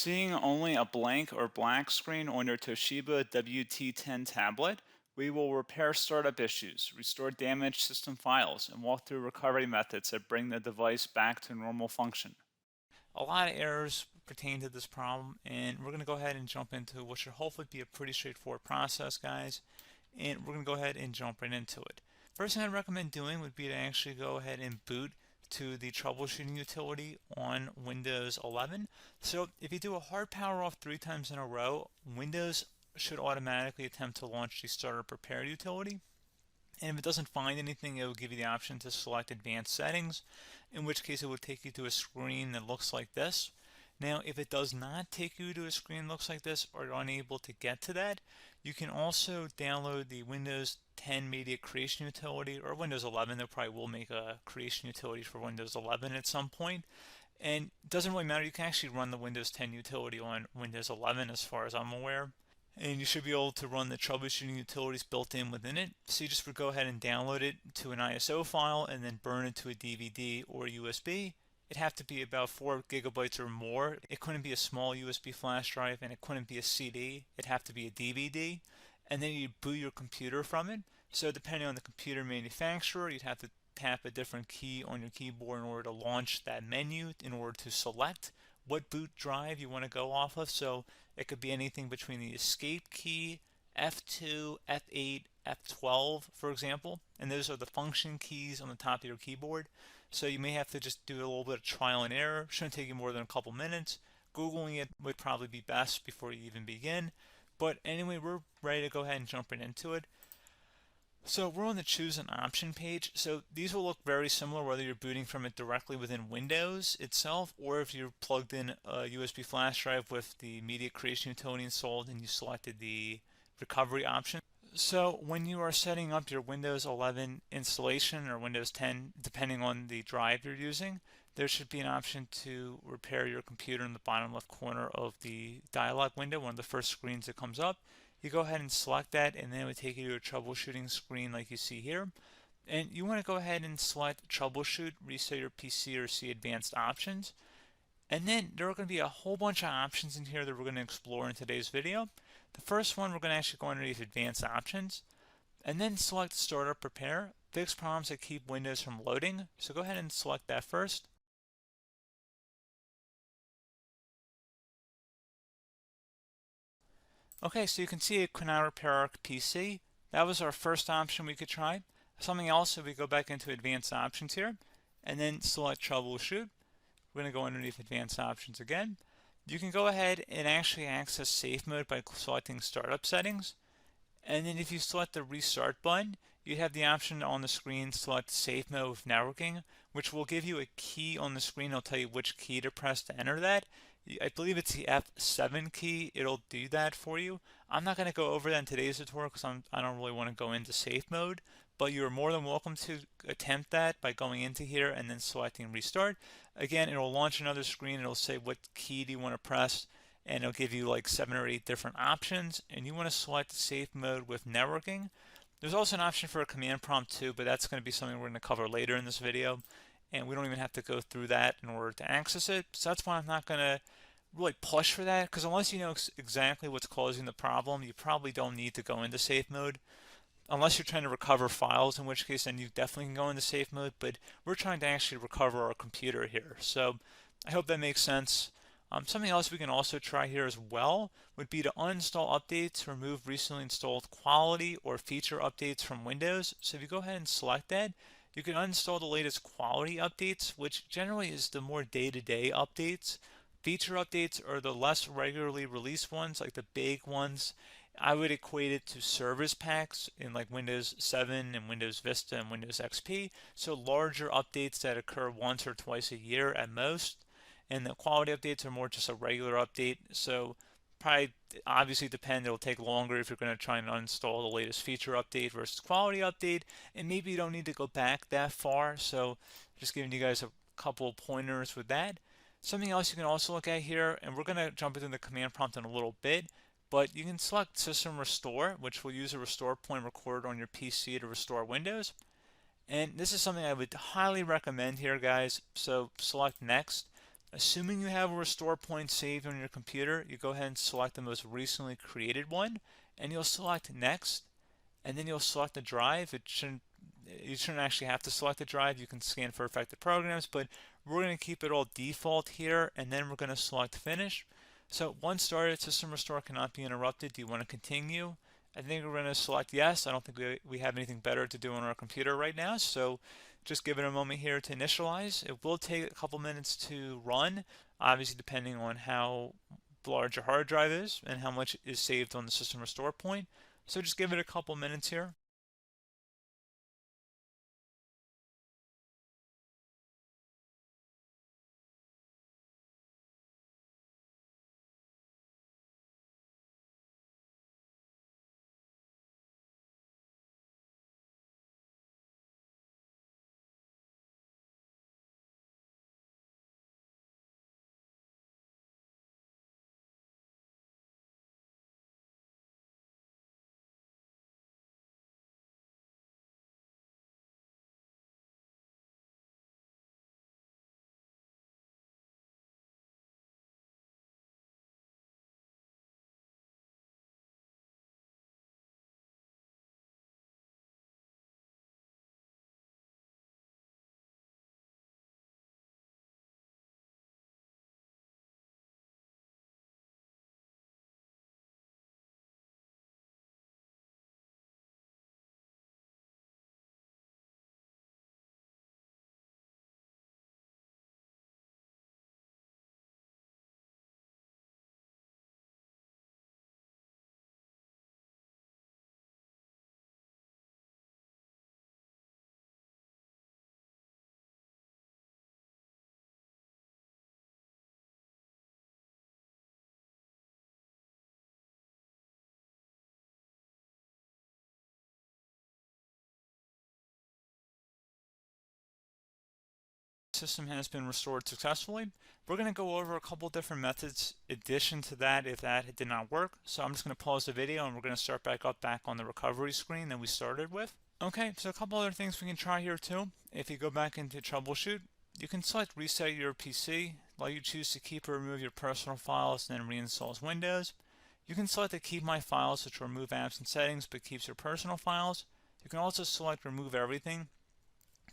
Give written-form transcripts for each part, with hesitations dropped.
Seeing only a blank or black screen on your Toshiba WT10 tablet, we will repair startup issues, restore damaged system files, and walk through recovery methods that bring the device back to normal function. A lot of errors pertain to this problem, and we're going to go ahead and jump into what should hopefully be a pretty straightforward process, guys. And we're going to go ahead and jump right into it. First thing I'd recommend doing would be to actually go ahead and boot to the troubleshooting utility on Windows 11. So if you do a hard power off 3 times in a row, Windows should automatically attempt to launch the startup repair utility. And if it doesn't find anything, it will give you the option to select advanced settings, in which case it will take you to a screen that looks like this. Now, if it does not take you to a screen that looks like this, or you're unable to get to that, you can also download the Windows 10 Media Creation Utility, or Windows 11. They probably will make a creation utility for Windows 11 at some point. And it doesn't really matter, you can actually run the Windows 10 utility on Windows 11 as far as I'm aware. And you should be able to run the troubleshooting utilities built in within it. So you just would go ahead and download it to an ISO file and then burn it to a DVD or USB. It'd have to be about 4 gigabytes or more. It couldn't be a small USB flash drive, and it couldn't be a CD. It'd have to be a DVD. And then you'd boot your computer from it. So depending on the computer manufacturer, you'd have to tap a different key on your keyboard in order to launch that menu, in order to select what boot drive you want to go off of. So it could be anything between the escape key, F2, F8, F12, for example, and those are the function keys on the top of your keyboard. So you may have to just do a little bit of trial and error. Shouldn't take you more than a couple minutes. Googling it would probably be best before you even begin. But anyway, we're ready to go ahead and jump right into it. So we're on the choose an option page. So these will look very similar whether you're booting from it directly within Windows itself, or if you're plugged in a USB flash drive with the media creation utility installed and you selected the recovery option. So when you are setting up your Windows 11 installation or Windows 10, depending on the drive you're using, there should be an option to repair your computer in the bottom left corner of the dialog window, one of the first screens that comes up. You go ahead and select that, and then it would take you to a troubleshooting screen like you see here. And you want to go ahead and select troubleshoot, reset your PC, or see advanced options. And then there are going to be a whole bunch of options in here that we're going to explore in today's video. The first one, we're going to actually go underneath advanced options and then select startup repair, fix problems that keep Windows from loading. So go ahead and select that first. Okay, so you can see it could not repair our PC. That was our first option we could try. Something else, if we go back into advanced options here and then select troubleshoot, we're going to go underneath advanced options again. You can go ahead and actually access safe mode by selecting startup settings. And then if you select the restart button, you have the option on the screen select safe mode with networking, which will give you a key on the screen. It'll tell you which key to press to enter that. I believe it's the F7 key. It'll do that for you. I'm not going to go over that in today's tutorial because I don't really want to go into safe mode, but you're more than welcome to attempt that by going into here and then selecting restart. Again, it'll launch another screen. It'll say what key do you want to press, and it'll give you like 7 or 8 different options, and you want to select safe mode with networking. There's also an option for a command prompt too, but that's going to be something we're going to cover later in this video, and we don't even have to go through that in order to access it. So that's why I'm not going to really push for that, because unless you know exactly what's causing the problem, you probably don't need to go into safe mode. Unless you're trying to recover files, in which case then you definitely can go into safe mode, but we're trying to actually recover our computer here. So I hope that makes sense. Something else we can also try here as well would be to uninstall updates, remove recently installed quality or feature updates from Windows. So if you go ahead and select that, you can uninstall the latest quality updates, which generally is the more day-to-day updates. Feature updates are the less regularly released ones, like the big ones. I would equate it to service packs in like Windows 7 and Windows Vista and Windows XP. So larger updates that occur once or twice a year at most. And the quality updates are more just a regular update. So probably obviously depend, it'll take longer if you're going to try and uninstall the latest feature update versus quality update. And maybe you don't need to go back that far. So just giving you guys a couple of pointers with that. Something else you can also look at here, and we're going to jump into the command prompt in a little bit, but you can select System Restore, which will use a restore point recorded on your PC to restore Windows. And this is something I would highly recommend here, guys. So select Next. Assuming you have a restore point saved on your computer, you go ahead and select the most recently created one, and you'll select next, and then you'll select the drive. You shouldn't actually have to select the drive. You can scan for affected programs, but we're going to keep it all default here, and then we're going to select finish. So once started, system restore cannot be interrupted. Do you want to continue? I think we're going to select yes. I don't think we have anything better to do on our computer right now, so just give it a moment here to initialize. It will take a couple minutes to run, obviously depending on how large your hard drive is and how much is saved on the system restore point. So just give it a couple minutes here. System has been restored successfully. We're going to go over a couple different methods in addition to that if that did not work. So I'm just going to pause the video and we're going to start back on the recovery screen that we started with. Okay, so a couple other things we can try here too. If you go back into Troubleshoot, you can select Reset Your PC, while you choose to keep or remove your personal files and then reinstalls Windows. You can select to keep my files, which will remove apps and settings but keeps your personal files. You can also select Remove Everything,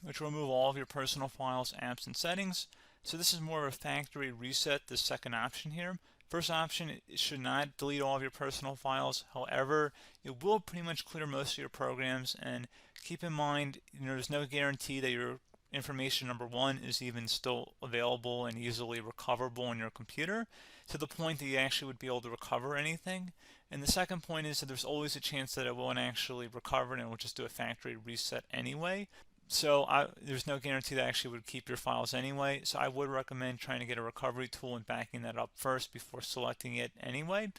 which will remove all of your personal files, apps, and settings. So this is more of a factory reset, the second option here. First option, it should not delete all of your personal files. However, it will pretty much clear most of your programs, and keep in mind, there's no guarantee that your information, number one, is even still available and easily recoverable on your computer to the point that you actually would be able to recover anything. And the second point is that there's always a chance that it won't actually recover and it will just do a factory reset anyway. So there's no guarantee that actually would keep your files anyway. So I would recommend trying to get a recovery tool and backing that up first before selecting it anyway.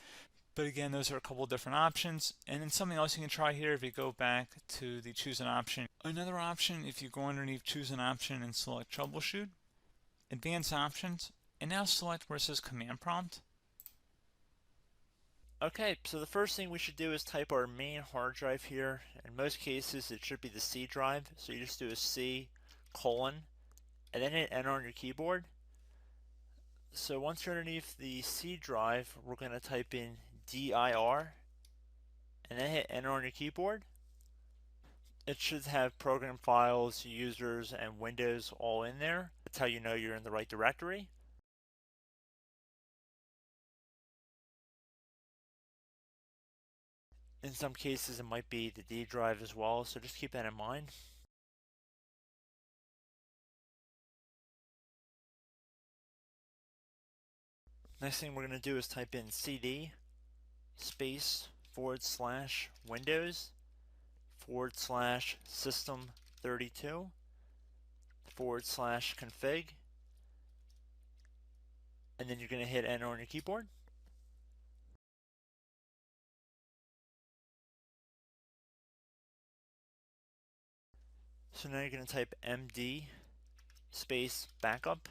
But again, those are a couple different options. And then something else you can try here if you go back to the choose an option. Another option, if you go underneath choose an option and select troubleshoot, advanced options, and now select where it says command prompt. Okay, so the first thing we should do is type our main hard drive here. In most cases, it should be the C drive. So you just do a C colon and then hit enter on your keyboard. So once you're underneath the C drive, we're going to type in dir and then hit enter on your keyboard. It should have program files, users, and Windows all in there. That's how you know you're in the right directory. In some cases, it might be the D drive as well, so just keep that in mind. Next thing we're going to do is type in cd space / Windows / system 32 / config, and then you're going to hit enter on your keyboard. So now you're going to type md space backup.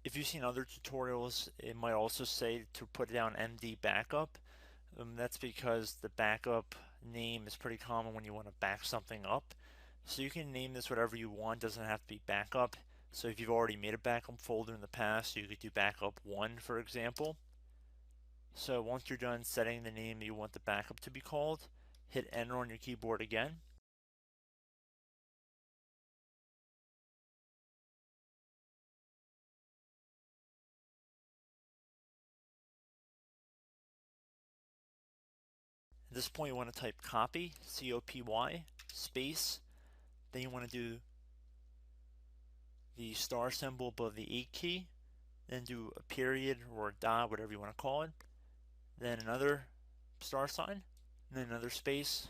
If you've seen other tutorials, it might also say to put down md backup. That's because the backup name is pretty common when you want to back something up. So you can name this whatever you want, doesn't have to be backup. So if you've already made a backup folder in the past, you could do backup 1, for example. So once you're done setting the name you want the backup to be called, hit enter on your keyboard again. At this point you want to type copy, C-O-P-Y, space, then you want to do the star symbol above the 8 key, then do a period or a dot, whatever you want to call it, then another star sign, and then another space,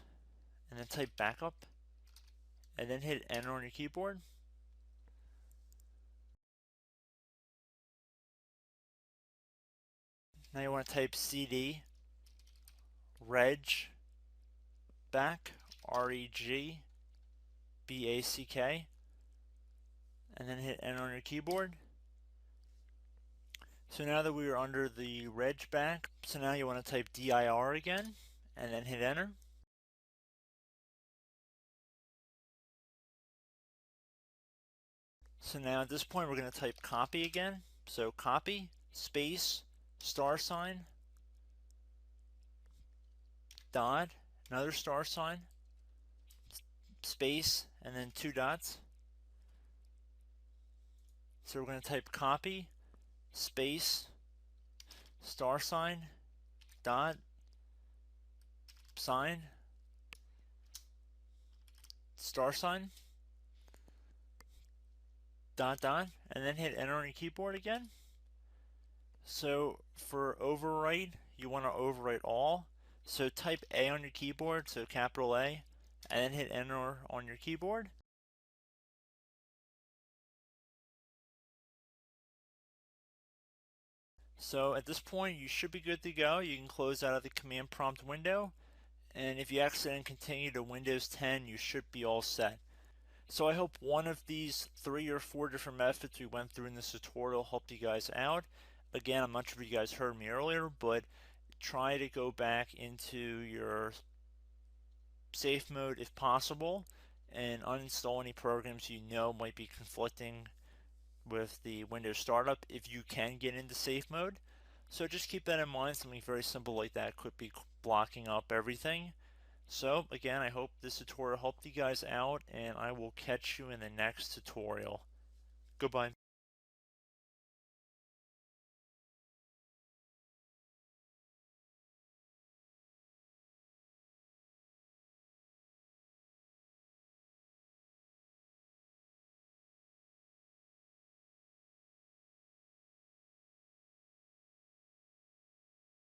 and then type backup, and then hit enter on your keyboard. Now you want to type CD reg back, R-E-G-B-A-C-K, and then hit enter on your keyboard. So now that we are under the reg back, so now you want to type dir again, and then hit enter. So now at this point we're going to type copy again. So copy, space, star sign, dot, another star sign, space, and then 2 dots. So we're going to type copy, space, star sign, dot, sign, star sign, dot, dot, and then hit enter on your keyboard again. So for overwrite, you want to overwrite all. So type A on your keyboard, so capital A, and then hit enter on your keyboard. So at this point you should be good to go. You can close out of the command prompt window, and if you accidentally continue to Windows 10 you should be all set. So I hope one of these 3 or 4 different methods we went through in this tutorial helped you guys out. Again, I'm not sure if you guys heard me earlier, but try to go back into your safe mode if possible and uninstall any programs you know might be conflicting with the Windows startup if you can get into safe mode. So just keep that in mind. Something very simple like that could be blocking up everything. So again, I hope this tutorial helped you guys out, and I will catch you in the next tutorial. Goodbye.